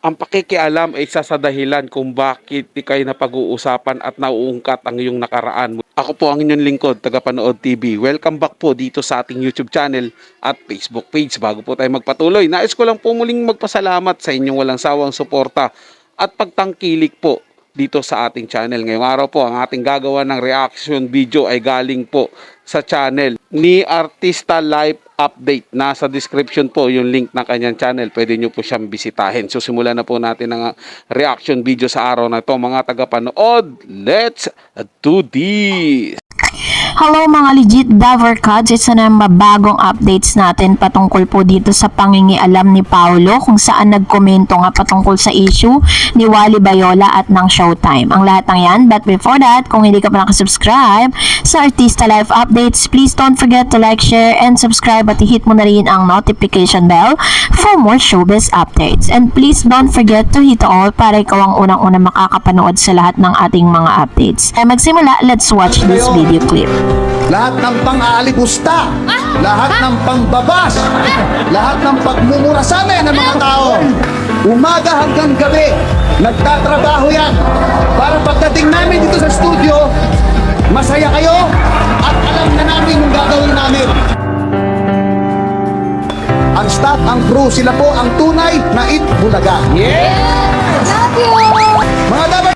Ang pakikialam ay isa sa dahilan kung bakit di kayo napag-uusapan at nauungkat ang iyong nakaraan. Ako po ang inyong lingkod, Tagapanood TV. Welcome back po dito sa ating YouTube channel at Facebook page. Bago po tayo magpatuloy, nais ko lang po muling magpasalamat sa inyong walang sawang suporta at pagtangkilik po dito sa ating channel. Ngayong araw po, ang ating gagawa ng reaction video ay galing po sa channel ni Artista Life Update. Nasa description po yung link ng kanyang channel. Pwede nyo po siyang bisitahin. So simulan na po natin ang reaction video sa araw na ito, mga tagapanood. Let's do this! Hello mga legit Davercads, isa na mabagong updates natin patungkol po dito sa pangingialam ni Paolo kung saan nagkomento nga patungkol sa issue ni Wally Bayola at ng Showtime. Ang lahat ng yan, but before that, kung hindi ka pa nakasubscribe sa Artista Life Updates, please don't forget to like, share, and subscribe at i-hit mo na rin ang notification bell for more showbiz updates. And please don't forget to hit all para ikaw ang unang-unang makakapanood sa lahat ng ating mga updates. Ay magsimula, let's watch this video clip. Lahat ng pang-aalipusta, lahat ng pangbabas, lahat ng pagmumura sa amin ng mga tao, umaga hanggang gabi, nagtatrabaho yan para pagdating namin dito sa studio, masaya kayo at alam na namin yung gagawin namin. Ang staff, ang crew, sila po ang tunay na Itbulaga. Yes! Love you! Mga dapat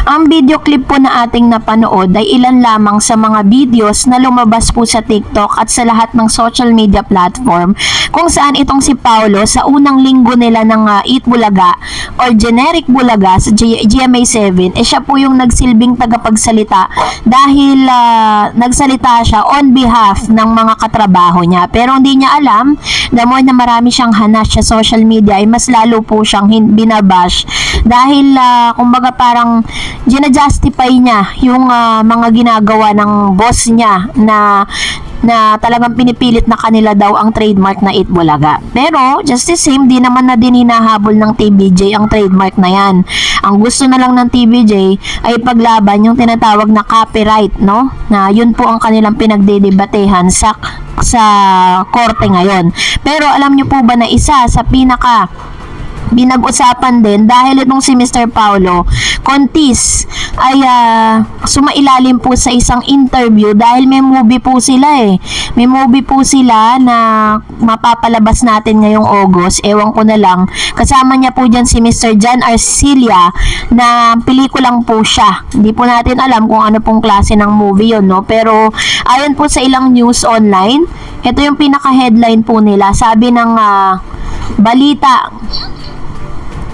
Ang video clip po na ating napanood ay ilan lamang sa mga videos na lumabas po sa TikTok at sa lahat ng social media platform kung saan itong si Paolo sa unang linggo nila ng Eat Bulaga or Generic Bulaga sa GMA7 siya po yung nagsilbing tagapagsalita dahil nagsalita siya on behalf ng mga katrabaho niya, pero hindi niya alam the more na marami siyang hanas sa social media ay mas lalo po siyang binabash dahil kumbaga parang gina-justify niya yung mga ginagawa ng boss niya na talagang pinipilit na kanila daw ang trademark na Itbulaga. Pero, just the same, di naman na din hinahabol ng TVJ ang trademark na yan. Ang gusto na lang ng TVJ ay paglaban yung tinatawag na copyright, no? Na yun po ang kanilang pinagdedebatehan sa korte ngayon. Pero, alam nyo po ba na isa sa binag-usapan din dahil itong si Mr. Paolo Contis ay sumailalim po sa isang interview dahil may movie po sila may movie po sila na mapapalabas natin ngayong August, ewan ko na lang, kasama niya po dyan si Mr. John Arcilla na pelikulang po siya. Hindi po natin alam kung ano pong klase ng movie yun, no? Pero ayon po sa ilang news online, ito yung pinaka-headline po nila, sabi ng balita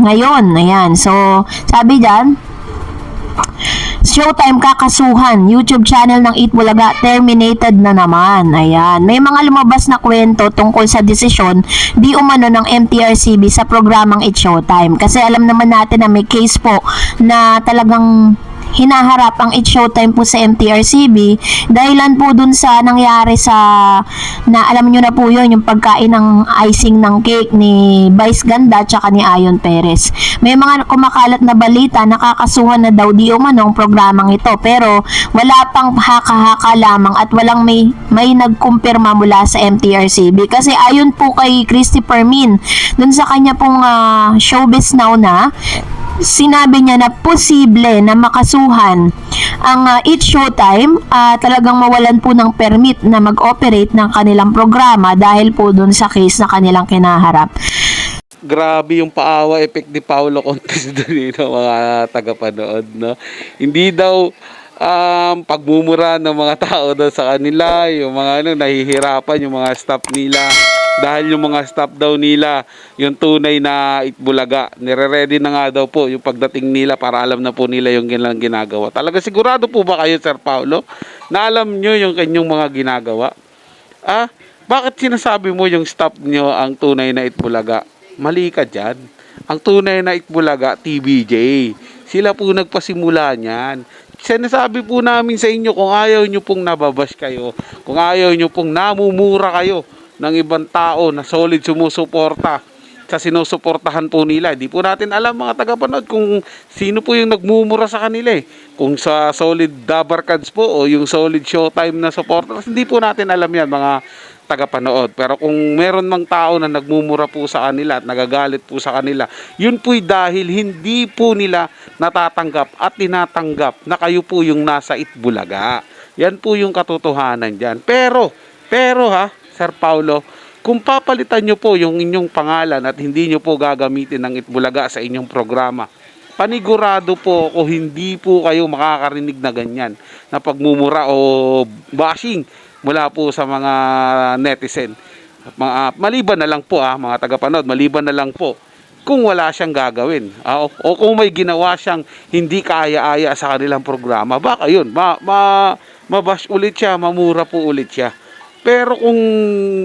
ngayon, ayan. So, sabi dyan, Showtime kakasuhan, YouTube channel ng Itbulaga terminated na naman. Ayan. May mga lumabas na kwento tungkol sa desisyon di umano ng MTRCB sa programang It's Showtime. Kasi alam naman natin na may case po na talagang hinaharap ang It's Showtime po sa MTRCB dahilan po dun sa nangyari na alam nyo na po yun, yung pagkain ng icing ng cake ni Vice Ganda tsaka ni Ayon Perez. May mga kumakalat na balita nakakasuhan na daw di umanong programang ito, pero wala pang haka-haka lamang at walang may nagkumpirma mula sa MTRCB kasi ayon po kay Christopher Min dun sa kanya pong Showbiz Now na sinabi niya na posible na makasuhan ang It's Showtime talagang mawalan po ng permit na mag-operate ng kanilang programa dahil po dun sa case na kanilang kinaharap. Grabe yung paawa effect ni Paolo Contis dito, mga tagapanood, no? Hindi daw pagmumura ng mga tao daw sa kanila, yung mga nahihirapan yung mga staff nila dahil yung mga staff daw nila yung tunay na Itbulaga, nire-ready na nga daw po yung pagdating nila para alam na po nila yung ginagawa. Talaga sigurado po ba kayo, Sir Paolo, na alam nyo yung kanyang mga ginagawa? Bakit sinasabi mo yung staff nyo ang tunay na Itbulaga? Mali ka dyan. Ang tunay na Itbulaga, TVJ. Sila po nagpasimula niyan. Sinasabi po namin sa inyo, kung ayaw nyo pong nababash kayo, kung ayaw nyo pong namumura kayo ng ibang tao na solid sumusuporta sa sinusuportahan po nila. Di po natin alam, mga tagapanood, kung sino po yung nagmumura sa kanila Kung sa solid Dabarkads po o yung solid Showtime na supporters, hindi po natin alam yan, mga tagapanood. Pero kung meron mang tao na nagmumura po sa kanila at nagagalit po sa kanila, yun po'y dahil hindi po nila natatanggap at tinatanggap na kayo po yung nasa Itbulaga. Yan po yung katotohanan dyan. Pero ha, Sir Paulo, kung papalitan nyo po yung inyong pangalan at hindi nyo po gagamitin ng Itbulaga sa inyong programa, panigurado po ako hindi po kayo makakarinig na ganyan na pagmumura o bashing mula po sa mga netizen. Maliban na lang po mga tagapanood, maliban na lang po kung wala siyang gagawin o kung may ginawa siyang hindi kaaya-aya sa kanilang programa, baka yun mabash ulit siya, mamura po ulit siya. Pero kung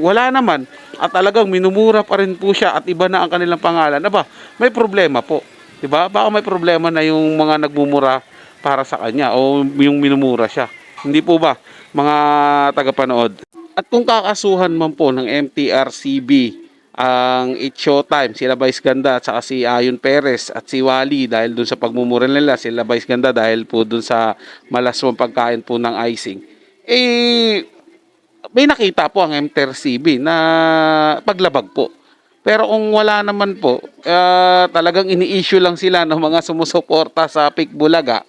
wala naman at talagang minumura pa rin po siya at iba na ang kanilang pangalan, may problema po. Diba? Baka may problema na yung mga nagmumura para sa kanya o yung minumura siya. Hindi po ba, mga tagapanood? At kung kakasuhan man po ng MTRCB ang It's Showtime, sila Vice Ganda at saka si Ayon Perez at si Wally dahil dun sa pagmumura nila, sila Vice Ganda dahil po dun sa malaswang pagkain po ng icing, may nakita po ang MTRCB na paglabag po. Pero kung wala naman po, talagang ini-issue lang sila ng mga sumusuporta sa Pick Bulaga,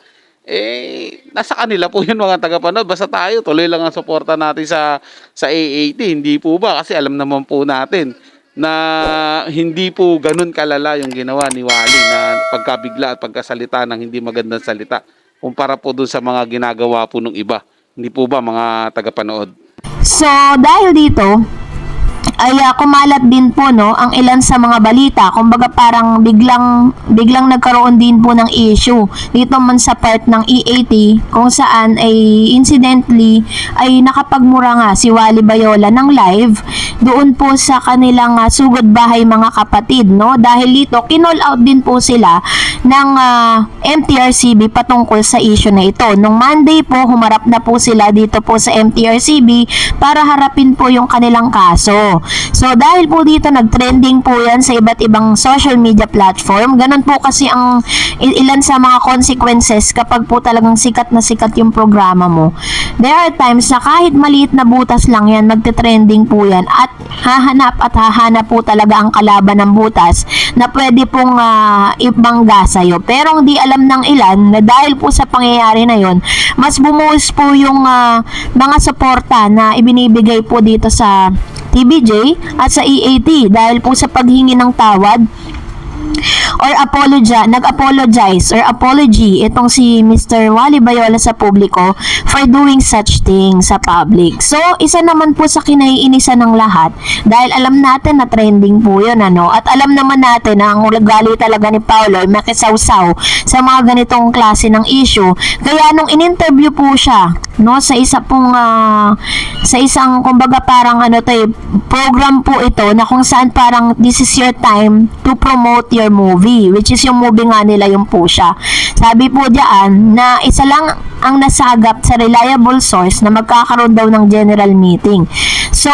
nasa kanila po yun mga tagapanood. Basta tayo, tuloy lang ang suporta natin sa AAT. Hindi po ba? Kasi alam naman po natin na hindi po ganun kalala yung ginawa ni Wally na pagkabigla at pagkasalita ng hindi magandang salita kumpara po dun sa mga ginagawa po ng iba. Hindi po ba mga tagapanood? So, dahil dito, ay kumalat din po ang ilan sa mga balita. Kumbaga parang biglang nagkaroon din po ng issue dito man sa part ng EAT kung saan ay incidentally ay nakapagmura nga si Wally Bayola ng live doon po sa kanilang sugod bahay mga kapatid, dahil dito kinall out din po sila ng MTRCB patungkol sa issue na ito. Nung Monday po, humarap na po sila dito po sa MTRCB para harapin po yung kanilang kaso. So dahil po dito nag-trending po yan sa iba't ibang social media platform. Ganun po kasi ang ilan sa mga consequences kapag po talagang sikat na sikat yung programa mo. There are times na kahit maliit na butas lang yan, magte-trending po yan at hahanap po talaga ang kalaban ng butas na pwede pong ibangga sa'yo. Pero hindi alam ng ilan na dahil po sa pangyayari na yon, mas bumuhos po yung mga suporta na ibinibigay po dito sa TVJ at sa EAT dahil po sa paghingi ng tawad or nag-apologize or apology itong si Mr. Wally Bayola sa publiko for doing such thing sa public. So, isa naman po sa kinaiinisan ng lahat dahil alam natin na trending po yun, at alam naman natin na ang ugali talaga ni Paulo ay makisawsaw sa mga ganitong klase ng issue. Kaya nung in-interview po siya, sa isang kumbaga parang program po ito na kung saan parang this is your time to promote your movie, which is yung movie nga nila yung po siya. Sabi po diyan na isa lang ang nasagap sa reliable source na magkakaroon daw ng general meeting. So,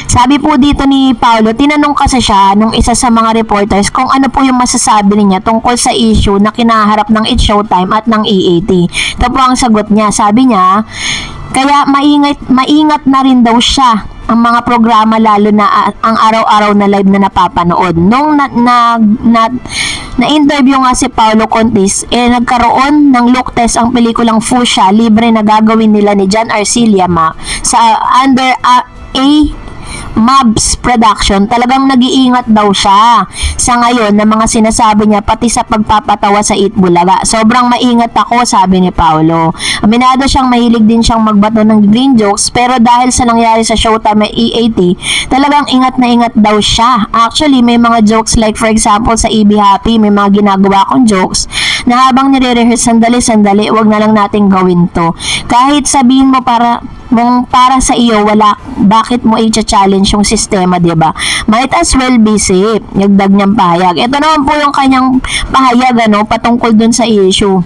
sabi po dito ni Paulo, tinanong kasi siya nung isa sa mga reporters kung ano po yung masasabi niya tungkol sa issue na kinaharap ng It's Showtime at ng EAT. Ito po ang sagot niya. Sabi niya, kaya maingat na rin daw siya ang mga programa lalo na ang araw-araw na live na napapanood. Nung na-interview nga si Paulo Contis, nagkaroon ng look test ang pelikulang Fuchsia, libre na gagawin nila ni John Arcilla sa under Mabs Production. Talagang nag-iingat daw siya sa ngayon na mga sinasabi niya pati sa pagpapatawa sa Itbulaga. Sobrang maingat ako, sabi ni Paulo. Aminado siyang mahilig din siyang magbato ng green jokes pero dahil sa nangyari sa Showtime EAT, talagang ingat na ingat daw siya. Actually, may mga jokes like for example sa EB Happy, may mga ginagawa akong jokes na habang nire-rehearse, sandali, wag na lang natin gawin to. Kahit sabihin mo para sa iyo, wala, bakit mo i-challenge yung sistema, diba? Might as well be safe. Nagdag niyang pahayag. Ito naman po yung kanyang pahayag, patungkol dun sa issue.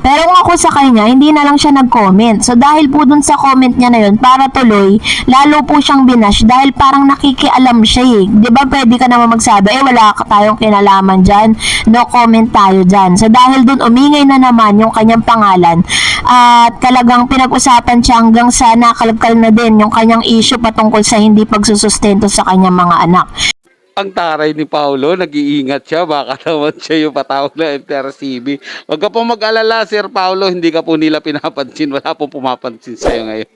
Pero kung ako sa kanya, hindi na lang siya nag-comment. So dahil po dun sa comment niya na yun, para tuloy, lalo po siyang binash dahil parang nakikialam siya eh. Di ba pwede ka naman magsabi, wala ka tayong kinalaman dyan, no comment tayo dyan. So dahil dun umingay na naman yung kanyang pangalan, at talagang pinag-usapan siya hanggang sa nakalagkal na din yung kanyang issue patungkol sa hindi pagsusustento sa kanyang mga anak. Ang taray ni Paulo, nag-iingat siya, baka naman siya yung patawag na MTRCB. Huwag ka po mag-alala, Sir Paulo, hindi ka po nila pinapansin, wala pong pumapansin sa'yo ngayon.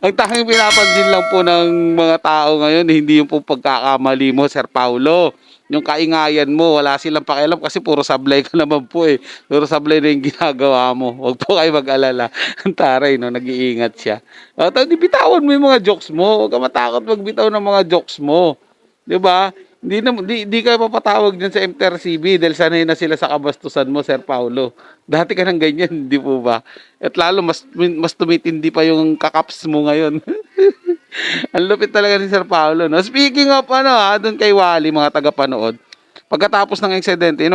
Ang tanging pinapansin lang po ng mga tao ngayon, hindi yung po pagkakamali mo, Sir Paulo. Yung kaingayan mo, wala silang pakialam kasi puro sablay ka naman po eh. Puro sablay na yung ginagawa mo. Huwag po kayo mag-alala. Ang taray, no? Nag-iingat siya. At bitawan mo yung mga jokes mo. Huwag ka matakot magbitaw ng mga jokes mo. 'Di ba? Hindi ka papatawag diyan sa MTRCB dahil sanay na sila sa kabastusan mo, Sir Paulo. Dati ka nang ganyan, hindi po ba? At lalo mas tumitindi pa yung kakaps mo ngayon. Ang lupit talaga ni Sir Paulo, no? Speaking of doon kay Wally, mga tagapanood. Pagkatapos ng aksidente,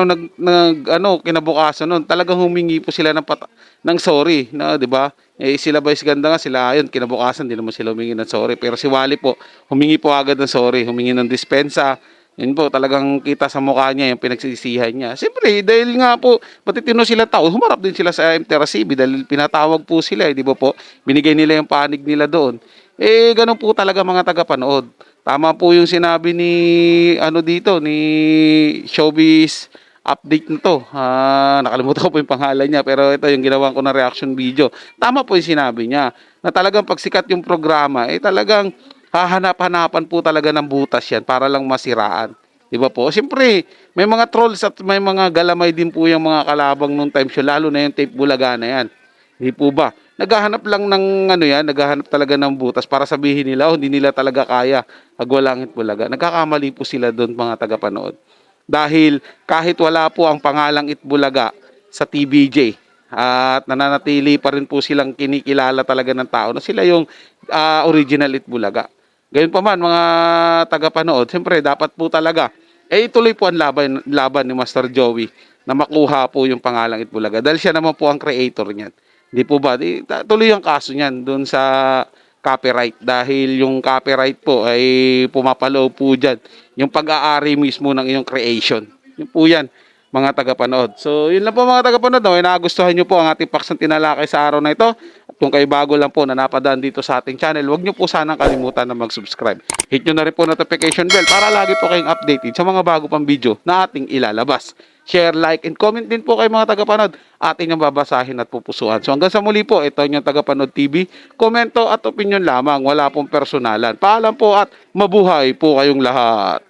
kinabukasan noon, talagang humingi po sila ng sorry, no, 'di ba? Sila Vice Ganda nga, sila ayun, kinabukasan din naman sila humingi ng sorry. Pero si Wally po, humingi po agad ng sorry, humingi ng dispensa. Yun po, talagang kita sa mukha niya yung pinagsisihan niya. Siyempre, dahil nga po, matitino sila tao, humarap din sila sa MTRCB dahil pinatawag po sila, di ba po? Binigay nila yung panig nila doon. Ganun po talaga mga tagapanood. Tama po yung sinabi ni ni Showbiz update na to. Nakalimutan ko po yung pangalan niya, pero ito yung ginawa ko na reaction video. Tama po yung sinabi niya na talagang pagsikat yung programa, talagang hahanap-hanapan po talaga ng butas yan para lang masiraan. Di ba po? Siyempre, may mga trolls at may mga galamay din po yung mga kalabang nung time show, lalo na yung tape bulaga na yan. Di po ba? Naghahanap lang ng naghahanap talaga ng butas para sabihin nila, hindi nila talaga kaya agwalangit bulaga. Nagkakamali po sila doon mga tagapanood. Dahil kahit wala po ang pangalang Itbulaga sa TVJ at nananatili pa rin po silang kinikilala talaga ng tao na sila yung original Itbulaga. Gayun pa man mga tagapanood, siyempre dapat po talaga ituloy po ang laban ni Master Joey na makuha po yung pangalang Itbulaga dahil siya naman po ang creator niyan. Di po ba? Tuloy ang kaso niyan doon sa copyright dahil yung copyright po ay pumapaloob po dyan yung pag-aari mismo ng iyong creation. Yun po yan, mga tagapanood. So, yun lang po mga tagapanood. Kung nagustuhan nyo po ang ating paksang tinalakay sa araw na ito, at kung kayo bago lang po na napadaan dito sa ating channel, huwag nyo po sanang kalimutan na mag-subscribe. Hit nyo na rin po notification bell para lagi po kayong updated sa mga bago pang video na ating ilalabas. Share, like, and comment din po kayo mga tagapanood. Ating yung babasahin at pupusuan. So hanggang sa muli po, ito yung Tagapanood TV. Komento at opinion lamang. Wala pong personalan. Paalam po at mabuhay po kayong lahat.